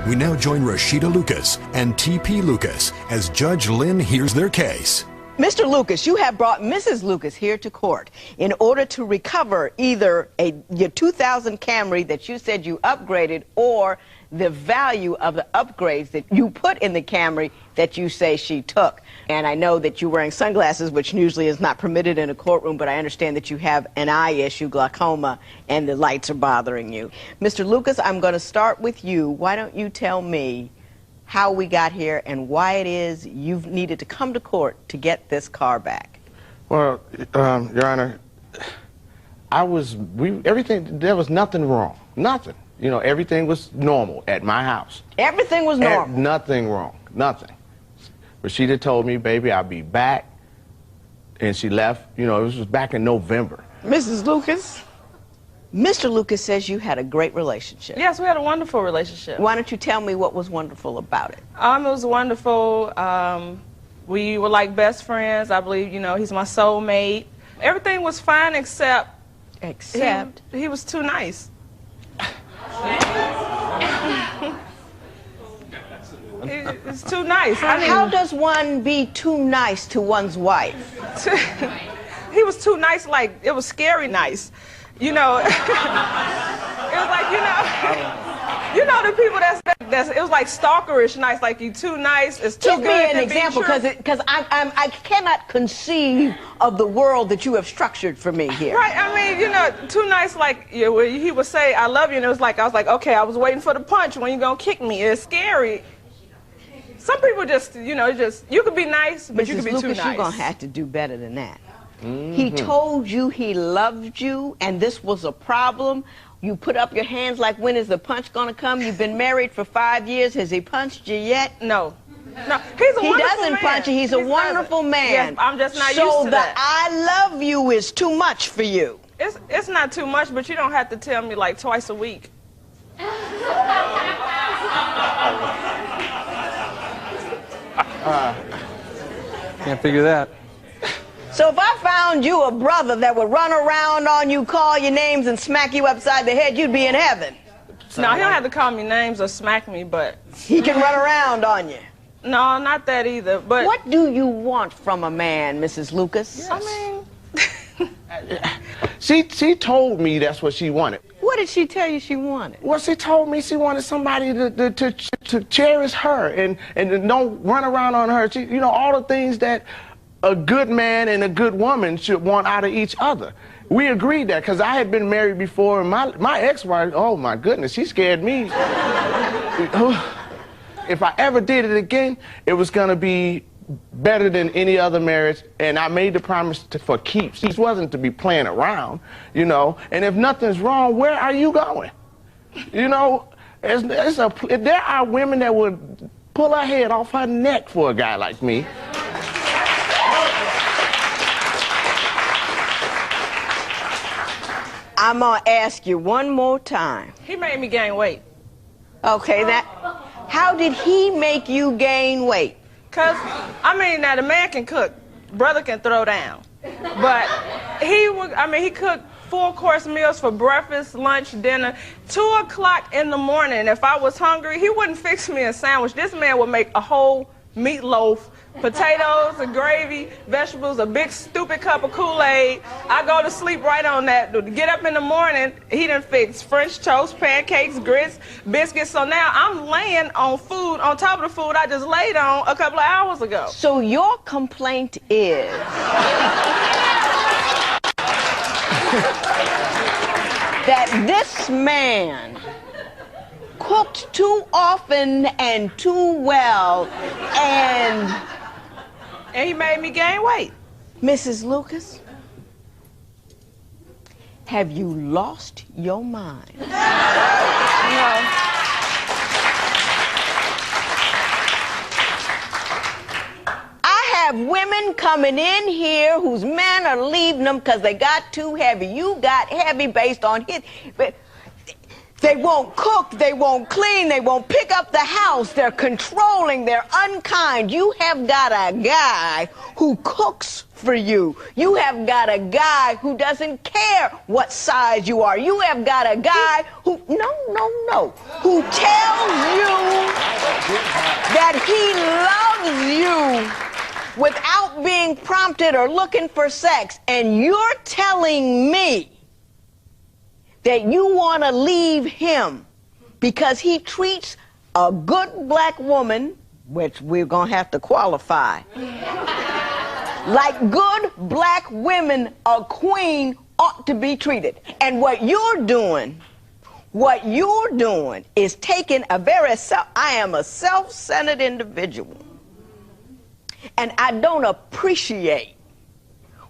We now join Rashida Lucas and T.P. Lucas as Judge Lynn hears their case. Mr. Lucas, you have brought Mrs. Lucas here to court in order to recover either your 2000 Camry that you said you upgraded or the value of the upgrades that you put in the Camry that you say she took. And I know that you're wearing sunglasses, which usually is not permitted in a courtroom, but I understand that you have an eye issue, glaucoma, and the lights are bothering you. Mr. Lucas, I'm going to start with you. Why don't you tell me how we got here and why it is you've needed to come to court to get this car back? Well, Your Honor, there was nothing wrong, nothing. You know, everything was normal at my house. Everything was normal? Nothing wrong, nothing. Rashida told me, baby, I'll be back, and she left. You know, this was back in November. Mrs. Lucas, Mr. Lucas says you had a great relationship. Yes, we had a wonderful relationship. Why don't you tell me what was wonderful about it? It was wonderful. We were like best friends. I believe, you know, he's my soulmate. Everything was fine except... Except? He was too nice. It's too nice. I mean, how does one be too nice to one's wife? He was too nice, like, it was scary nice. You know, it was like, you know the people that's it was like stalkerish nice, like you too nice, it's too good. Give me an example, because I cannot conceive of the world that you have structured for me here. Right, I mean, you know, too nice, like he would say, I love you, and it was like, I was like, okay, I was waiting for the punch, when you gonna kick me? It's scary. Some people just, you know, you could be nice, but you could be Lucas, too nice. You're gonna have to do better than that. He told you he loved you, and this was a problem. You put up your hands like, when is the punch going to come? You've been married for 5 years. Has he punched you yet? No. No, he's a wonderful man. He doesn't punch you. He's a wonderful man. Yes, I'm just not used to So the that. I love you is too much for you. It's not too much, but you don't have to tell me like twice a week. Can't figure that. So if I found you a brother that would run around on you, call your names, and smack you upside the head, you'd be in heaven. No, he don't have to call me names or smack me, but... He can run around on you. No, not that either, but... What do you want from a man, Mrs. Lucas? Yes. I mean... she told me that's what she wanted. What did she tell you she wanted? Well, she told me she wanted somebody to cherish her and don't run around on her. You know, all the things that a good man and a good woman should want out of each other. We agreed that, because I had been married before, and my ex-wife, oh my goodness, she scared me. If I ever did it again, it was gonna be better than any other marriage, and I made the promise for keeps. This wasn't to be playing around, you know, and if nothing's wrong, where are you going? You know, there are women that would pull her head off her neck for a guy like me. I'm gonna ask you one more time. He made me gain weight. Okay, how did he make you gain weight? Cause, I mean, now the man can cook, brother can throw down. But he cooked 4-course meals for breakfast, lunch, dinner. 2 o'clock in the morning, if I was hungry, he wouldn't fix me a sandwich. This man would make a whole meatloaf, potatoes and gravy, vegetables, a big stupid cup of Kool-Aid. I go to sleep right on that. To get up in the morning, he done fixed French toast, pancakes, grits, biscuits. So now I'm laying on food on top of the food I just laid on a couple of hours ago. So your complaint is that this man cooked too often and too well, and he made me gain weight. Mrs. Lucas, have you lost your mind? No. I have women coming in here whose men are leaving them because they got too heavy. You got heavy based on his... They won't cook, they won't clean, they won't pick up the house, they're controlling, they're unkind. You have got a guy who cooks for you. You have got a guy who doesn't care what size you are. You have got a guy who, who tells you that he loves you without being prompted or looking for sex, and you're telling me that you want to leave him because he treats a good black woman, which we're going to have to qualify, like good black women, a queen ought to be treated. And what you're doing is taking I am a self-centered individual. And I don't appreciate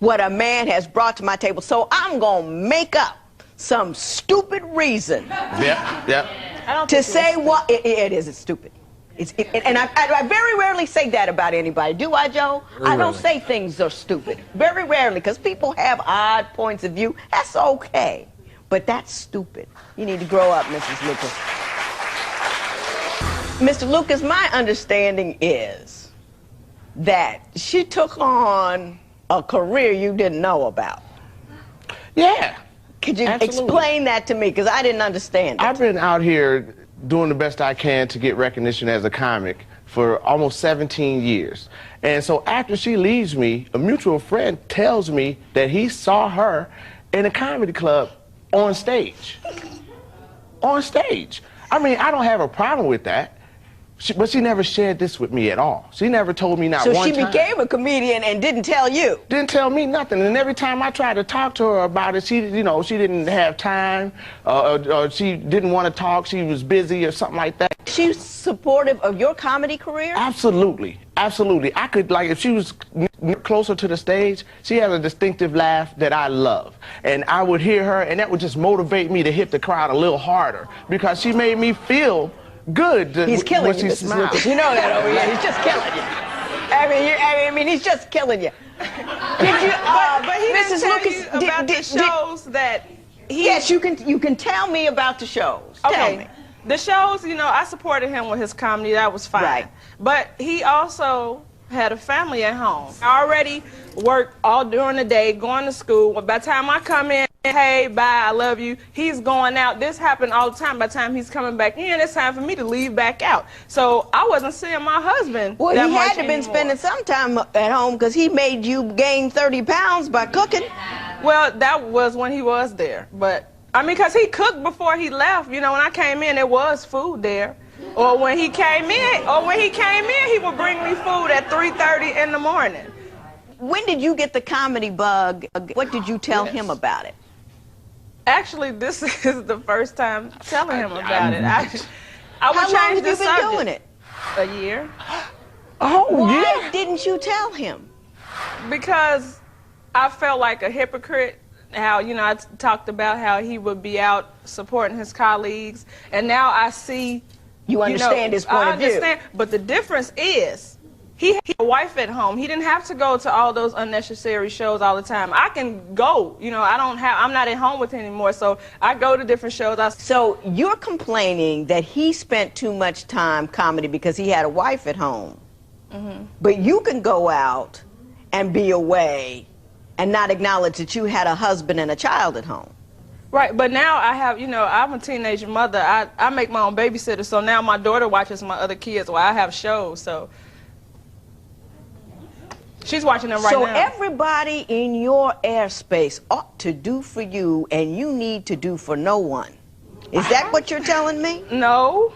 what a man has brought to my table. So I'm going to make up some stupid reason to say what it is. It's stupid. And I very rarely say that about anybody. Do I, Joe? I don't say things are stupid. Very rarely, because people have odd points of view. That's okay. But that's stupid. You need to grow up, Mrs. Lucas. Mr. Lucas, my understanding is that she took on a career you didn't know about. Yeah. Could you Absolutely. explain that to me? Because I didn't understand it. I've been out here doing the best I can to get recognition as a comic for almost 17 years. And so after she leaves me, a mutual friend tells me that he saw her in a comedy club on stage. On stage. I mean, I don't have a problem with that. But she never shared this with me at all. She never told me not one time. So she became a comedian and didn't tell you? Didn't tell me nothing. And every time I tried to talk to her about it, she didn't have time, or she didn't want to talk. She was busy or something like that. She's supportive of your comedy career? Absolutely. Absolutely. I could, like, if she was closer to the stage, she has a distinctive laugh that I love. And I would hear her, and that would just motivate me to hit the crowd a little harder, because she made me feel good. He's killing you, Mrs. Lucas. You know that over here. He's just killing you. I mean, he's just killing you. Did you, but he Mrs. didn't Lucas, tell you about the shows that he... Yes, you can tell me about the shows. Okay. Tell me. The shows, I supported him with his comedy. That was fine. Right. But he also had a family at home. I already worked all during the day, going to school. By the time I come in, hey, bye, I love you, he's going out. This happened all the time. By the time he's coming back in, it's time for me to leave back out. So I wasn't seeing my husband Well, that he much had to have been anymore. spending some time at home because he made you gain 30 pounds by cooking. Well, that was when he was there. But, I mean, because he cooked before he left. When I came in, there was food there. Or when he came in, he would bring me food at 3:30 in the morning. When did you get the comedy bug? What did you tell him about it? Actually, this is the first time telling him about it. I would How long change have the you been subject. doing it? A year. Oh, Why yeah. didn't you tell him? Because I felt like a hypocrite. How, I talked about how he would be out supporting his colleagues. And now I see... You understand his point of view. I understand, but the difference is he had a wife at home. He didn't have to go to all those unnecessary shows all the time. I can go. I'm not at home with him anymore, so I go to different shows. So you're complaining that he spent too much time comedy because he had a wife at home. Mm-hmm. But you can go out and be away and not acknowledge that you had a husband and a child at home. Right, but now I have, I'm a teenage mother. I make my own babysitter, so now my daughter watches my other kids while I have shows, so she's watching them right now. So everybody in your airspace ought to do for you, and you need to do for no one. Is that what you're telling me? No.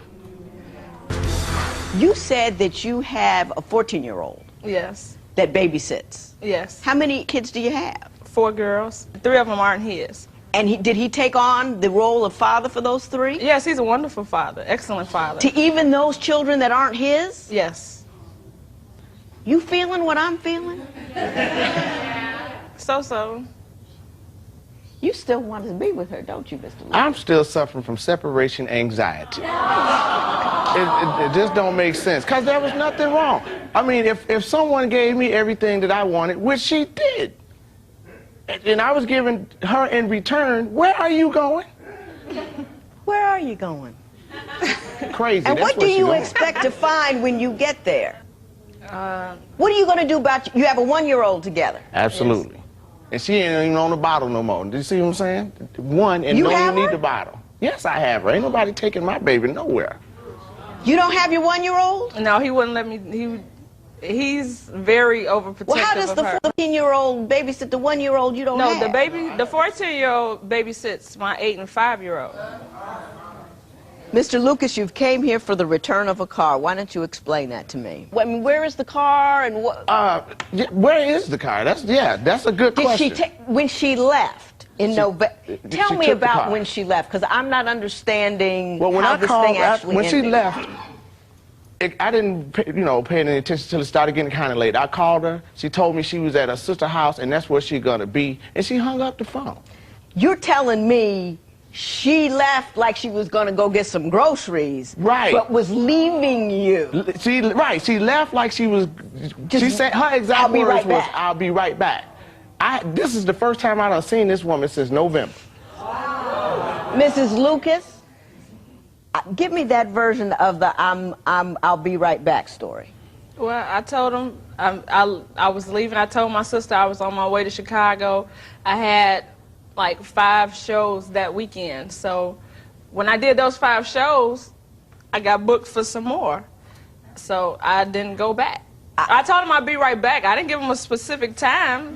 You said that you have a 14-year-old Yes. that babysits. Yes. How many kids do you have? 4 girls. 3 of them aren't his. And did he take on the role of father for those 3? Yes, he's a wonderful father, excellent father. To even those children that aren't his? Yes. You feeling what I'm feeling? So. You still want to be with her, don't you, Mr. Lee? I'm still suffering from separation anxiety. It just don't make sense, because there was nothing wrong. I mean, if someone gave me everything that I wanted, which she did, and I was giving her in return, where are you going? Where are you going? Crazy. And That's what do where she you going. expect to find when you get there? What are you going to do about you have a 1-year-old together? Absolutely. Yes. And she ain't even on the bottle no more. Do you see what I'm saying? One, and You no, have you need her? the bottle. Yes, I have her. Ain't nobody taking my baby nowhere. You don't have your 1-year-old? No, he wouldn't let me. He's very overprotective Well, how does of the her. 14-year-old babysit the 1-year-old you don't No, have? the 14-year-old babysits my 8 and 5-year-old. Mr. Lucas, you've came here for the return of a car. Why don't you explain that to me? I mean, where is the car and what? Yeah, where is the car? That's a good Did question. when she left in November? Tell she me took the about car. when she left, because I'm not understanding Well, when how I this called, thing actually when she ended. left, I didn't, pay any attention till it started getting kind of late. I called her. She told me she was at her sister's house, and that's where she's gonna be, and she hung up the phone. You're telling me she left like she was going to go get some groceries, Right. but was leaving you. She left like she was. Just, she said her "I'll exact be words right was, back." "I'll be right back." This is the first time I've seen this woman since November. Mrs. Lucas, give me that version of the I'll be right back story. Well, I told him I was leaving. I told my sister I was on my way to Chicago. I had like 5 shows that weekend. So when I did those 5 shows, I got booked for some more. So I didn't go back. I told him I'd be right back. I didn't give him a specific time.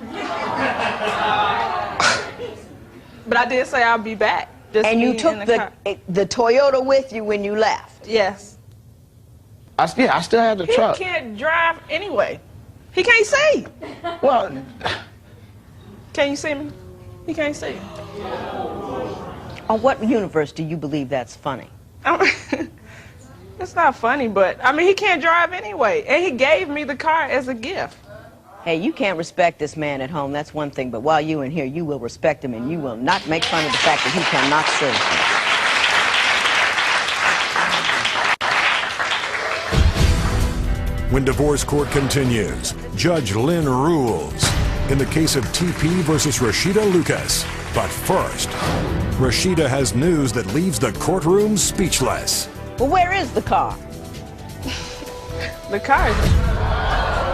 But I did say I'll be back. Just And me you in took the car. the Toyota with you when you left. Yes. I still have the He truck. can't drive anyway. He can't see. Well, Can you see me? He can't see. On what universe do you believe that's funny? It's not funny, but I mean, he can't drive anyway. And he gave me the car as a gift. Hey, you can't respect this man at home, that's one thing, but while you in here, you will respect him and you will not make fun of the fact that he cannot see. When divorce court continues, Judge Lynn rules in the case of TP versus Rashida Lucas. But first, Rashida has news that leaves the courtroom speechless. Well, where is the car? The car is...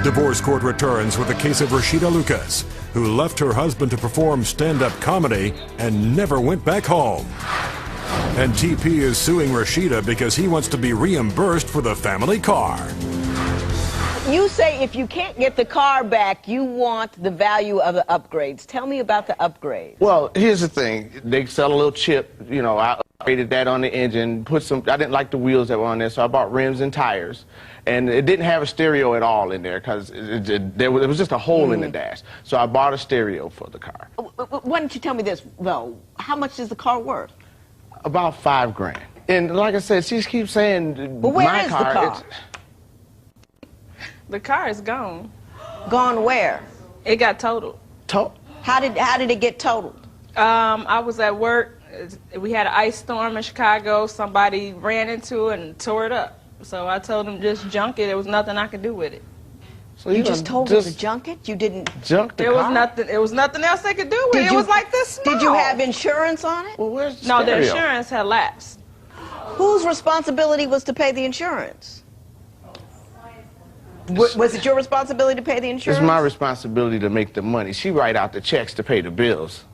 Divorce court returns with the case of Rashida Lucas, who left her husband to perform stand-up comedy and never went back home. And TP is suing Rashida because he wants to be reimbursed for the family car. You say if you can't get the car back, you want the value of the upgrades. Tell me about the upgrades. well, here's the thing. They sell a little chip. I upgraded that on the engine. I didn't like the wheels that were on there, so I bought rims and tires. And it didn't have a stereo at all in there because there was just a hole in the dash. So I bought a stereo for the car. Why don't you tell me this, though? How much is the car worth? About $5,000. And like I said, she keeps saying, But where my is the car. car? The car is gone. Gone where? It got totaled. How did it get totaled? I was at work. We had an ice storm in Chicago. Somebody ran into it and tore it up. So I told him just junk it. There was nothing I could do with it. So You done just told her to junk it? You didn't... junk the There was car? nothing. There was nothing else they could do with it. It was like this small. Did you have insurance on it? Well, where's the No, the stereo? insurance had lapsed. Whose responsibility was to pay the insurance? Was it your responsibility to pay the insurance? It's my responsibility to make the money. She write out the checks to pay the bills.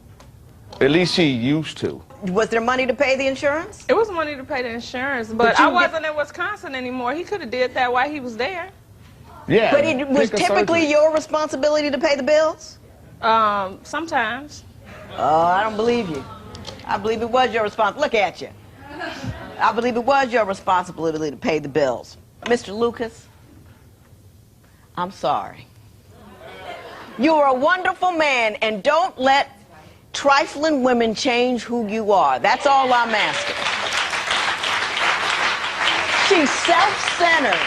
At least she used to. Was there money to pay the insurance? It was money to pay the insurance, But but you I get- wasn't in Wisconsin anymore. He could have did that while he was there. Yeah. But it was pick a typically surgery. your responsibility to pay the bills? Sometimes. Oh, I don't believe you. I believe it was your responsibility. Look at you. I believe it was your responsibility to pay the bills. Mr. Lucas, I'm sorry. You are a wonderful man, and don't let trifling women change who you are. That's all I'm asking. She's self-centered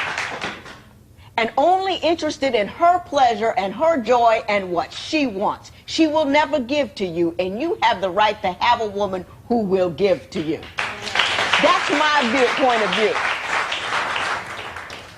and only interested in her pleasure and her joy and what she wants. She will never give to you, and you have the right to have a woman who will give to you. That's my point of view.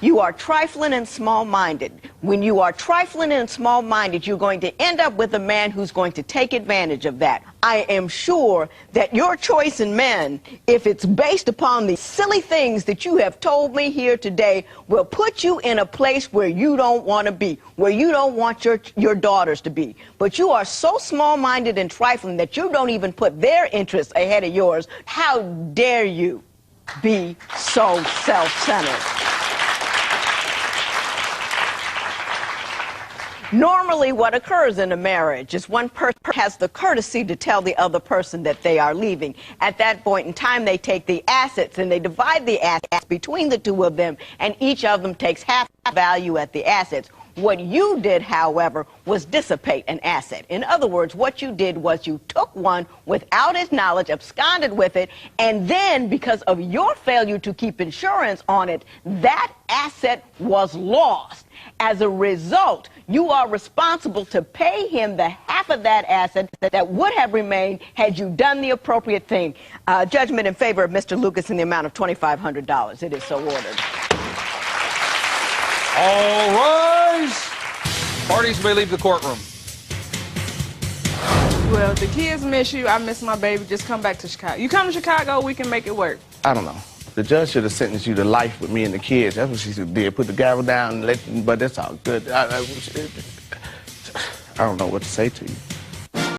You are trifling and small-minded. When you are trifling and small-minded, you're going to end up with a man who's going to take advantage of that. I am sure that your choice in men, if it's based upon the silly things that you have told me here today, will put you in a place where you don't want to be, where you don't want your daughters to be. But you are so small-minded and trifling that you don't even put their interests ahead of yours. How dare you be so self-centered? Normally, what occurs in a marriage is one person has the courtesy to tell the other person that they are leaving. At that point in time, they take the assets and they divide the assets between the two of them, and each of them takes half the value at the assets. What you did, however, was dissipate an asset. In other words, what you did was you took one without his knowledge, absconded with it, and then, because of your failure to keep insurance on it, that asset was lost. As a result, you are responsible to pay him the half of that asset that would have remained had you done the appropriate thing. Judgment in favor of Mr. Lucas in the amount of $2,500. It is so ordered. All rise. Parties may leave the courtroom. Well, the kids miss you. I miss my baby. Just come back to Chicago. You come to Chicago, we can make it work. I don't know. The judge should have sentenced you to life with me and the kids. That's what she did. Put the gavel down and but that's all good. I don't know what to say to you.